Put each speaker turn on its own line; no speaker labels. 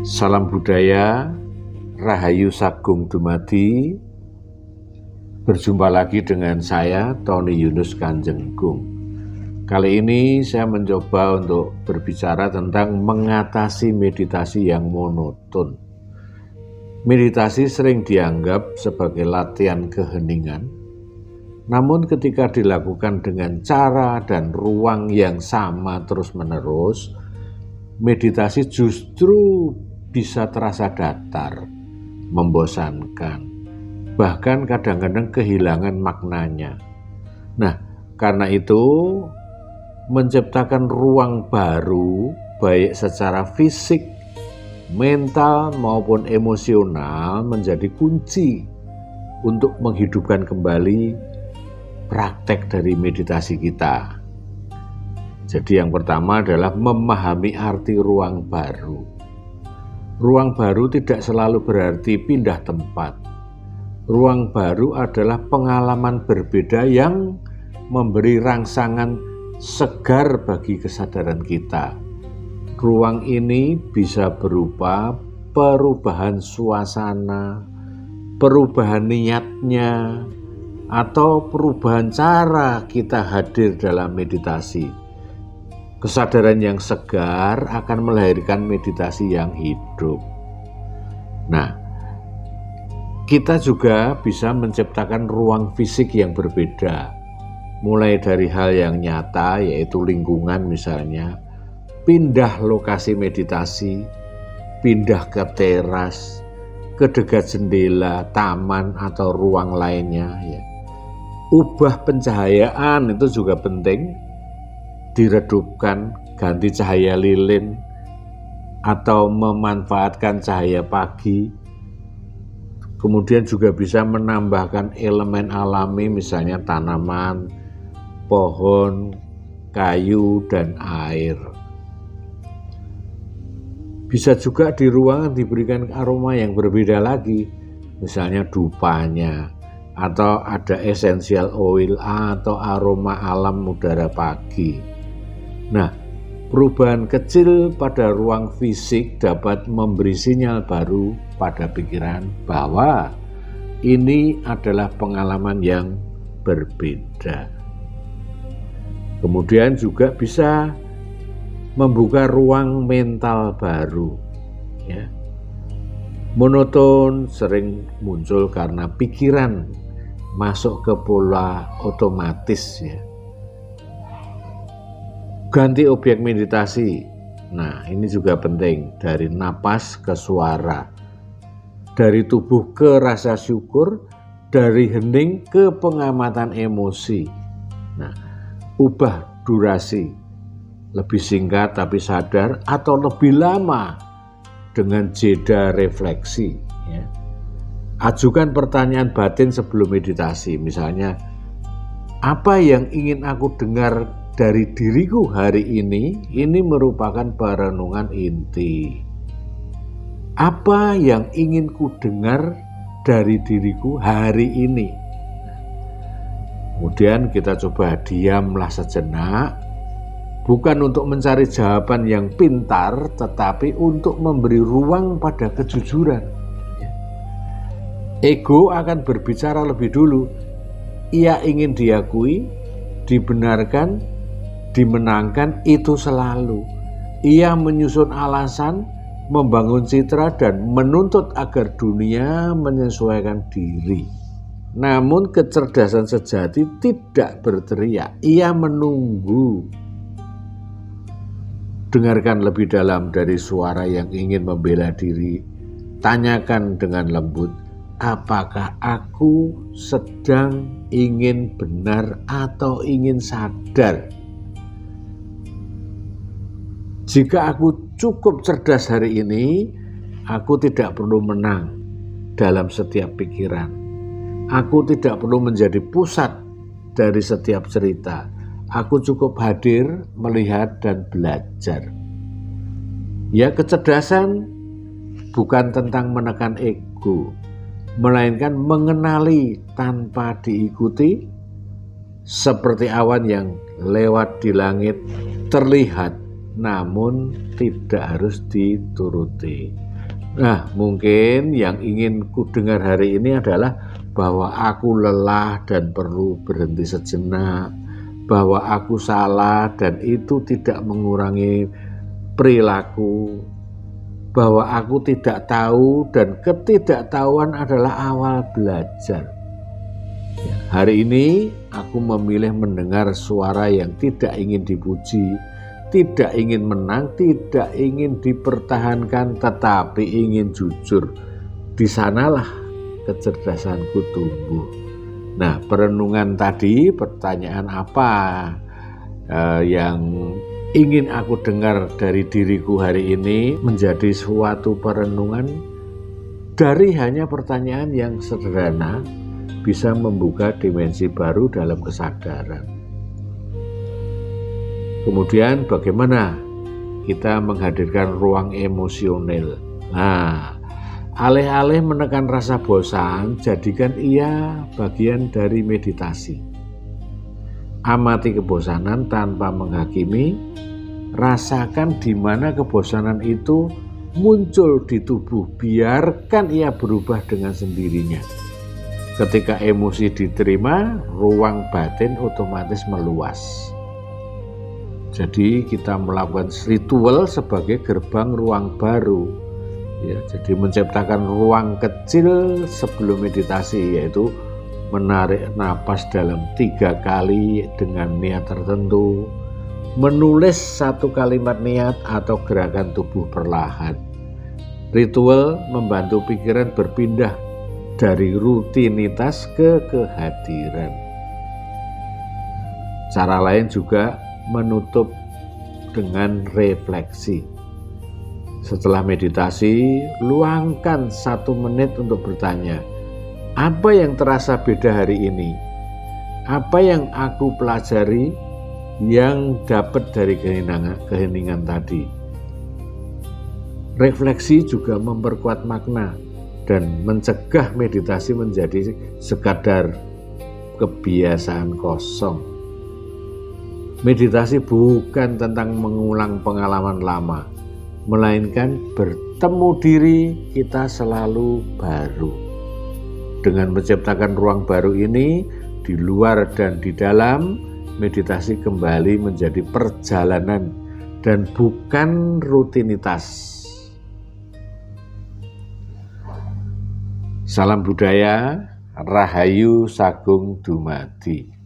Salam budaya, Rahayu Sagung Dumadi. Berjumpa lagi dengan saya, Tony Yunus Kanjenggung. Kali ini saya mencoba untuk berbicara tentang mengatasi meditasi yang monoton. Meditasi sering dianggap sebagai latihan keheningan, namun ketika dilakukan dengan cara dan ruang yang sama terus-menerus, meditasi justru bisa terasa datar, membosankan, bahkan kadang-kadang kehilangan maknanya. Nah, karena itu menciptakan ruang baru, baik secara fisik, mental maupun emosional menjadi kunci untuk menghidupkan kembali praktek dari meditasi kita. Jadi yang pertama adalah memahami arti ruang baru. Ruang baru tidak selalu berarti pindah tempat. Ruang baru adalah pengalaman berbeda yang memberi rangsangan segar bagi kesadaran kita. Ruang ini bisa berupa perubahan suasana, perubahan niatnya, atau perubahan cara kita hadir dalam meditasi. Kesadaran yang segar akan melahirkan meditasi yang hidup. Nah, kita juga bisa menciptakan ruang fisik yang berbeda, mulai dari hal yang nyata, yaitu lingkungan misalnya, pindah lokasi meditasi, pindah ke teras, ke dekat jendela, taman, atau ruang lainnya. Ya. Ubah pencahayaan itu juga penting, diredupkan, ganti cahaya lilin, atau memanfaatkan cahaya pagi. Kemudian juga bisa menambahkan elemen alami, misalnya tanaman, pohon, kayu, dan air. Bisa juga di ruangan diberikan aroma yang berbeda lagi, misalnya dupanya, atau ada essential oil atau aroma alam udara pagi. Nah, perubahan kecil pada ruang fisik dapat memberi sinyal baru pada pikiran bahwa ini adalah pengalaman yang berbeda. Kemudian juga bisa membuka ruang mental baru. Ya. Monoton sering muncul karena pikiran masuk ke pola otomatis. Ya. Ganti objek meditasi. Nah, ini juga penting, dari napas ke suara, dari tubuh ke rasa syukur, dari hening ke pengamatan emosi. Nah, ubah durasi, lebih singkat tapi sadar, atau lebih lama dengan jeda refleksi. Ya. Ajukan pertanyaan batin sebelum meditasi, misalnya, apa yang ingin aku dengar dari diriku hari ini? Ini merupakan perenungan inti. Apa yang ingin ku dengar dari diriku hari ini? Kemudian kita coba diamlah sejenak, bukan untuk mencari jawaban yang pintar, tetapi untuk memberi ruang pada kejujuran. Ego akan berbicara lebih dulu. Ia ingin diakui, dibenarkan, dimenangkan, itu selalu. Ia menyusun alasan, membangun citra, dan menuntut agar dunia menyesuaikan diri. Namun kecerdasan sejati tidak berteriak, ia menunggu. Dengarkan lebih dalam dari suara yang ingin membela diri. Tanyakan dengan lembut, apakah aku sedang ingin benar atau ingin sadar? Jika aku cukup cerdas hari ini, aku tidak perlu menang dalam setiap pikiran. Aku tidak perlu menjadi pusat dari setiap cerita. Aku cukup hadir, melihat, dan belajar. Ya, kecerdasan bukan tentang menekan ego, melainkan mengenali tanpa diikuti, seperti awan yang lewat di langit, terlihat namun tidak harus dituruti. Nah, mungkin yang ingin ku dengar hari ini adalah bahwa aku lelah dan perlu berhenti sejenak, bahwa aku salah dan itu tidak mengurangi perilaku, bahwa aku tidak tahu dan ketidaktahuan adalah awal belajar. Hari ini aku memilih mendengar suara yang tidak ingin dipuji, tidak ingin menang, tidak ingin dipertahankan, tetapi ingin jujur. Di sanalah kecerdasanku tumbuh. Nah, perenungan tadi, pertanyaan apa yang ingin aku dengar dari diriku hari ini menjadi suatu perenungan dari hanya pertanyaan yang sederhana bisa membuka dimensi baru dalam kesadaran. Kemudian bagaimana kita menghadirkan ruang emosional. Nah, alih-alih menekan rasa bosan, jadikan ia bagian dari meditasi. Amati kebosanan tanpa menghakimi, rasakan di mana kebosanan itu muncul di tubuh, biarkan ia berubah dengan sendirinya. Ketika emosi diterima, ruang batin otomatis meluas. Jadi kita melakukan ritual sebagai gerbang ruang baru. Ya, jadi menciptakan ruang kecil sebelum meditasi, yaitu menarik napas dalam 3 kali dengan niat tertentu, menulis 1 kalimat niat atau gerakan tubuh perlahan. Ritual membantu pikiran berpindah dari rutinitas ke kehadiran. Cara lain juga menutup dengan refleksi. Setelah meditasi, luangkan 1 menit untuk bertanya, apa yang terasa beda hari ini? Apa yang aku pelajari yang dapat dari keheningan tadi? Refleksi juga memperkuat makna dan mencegah meditasi menjadi sekadar kebiasaan kosong. Meditasi bukan tentang mengulang pengalaman lama, melainkan bertemu diri kita selalu baru. Dengan menciptakan ruang baru ini, di luar dan di dalam, meditasi kembali menjadi perjalanan dan bukan rutinitas. Salam budaya, Rahayu Sagung Dumadi.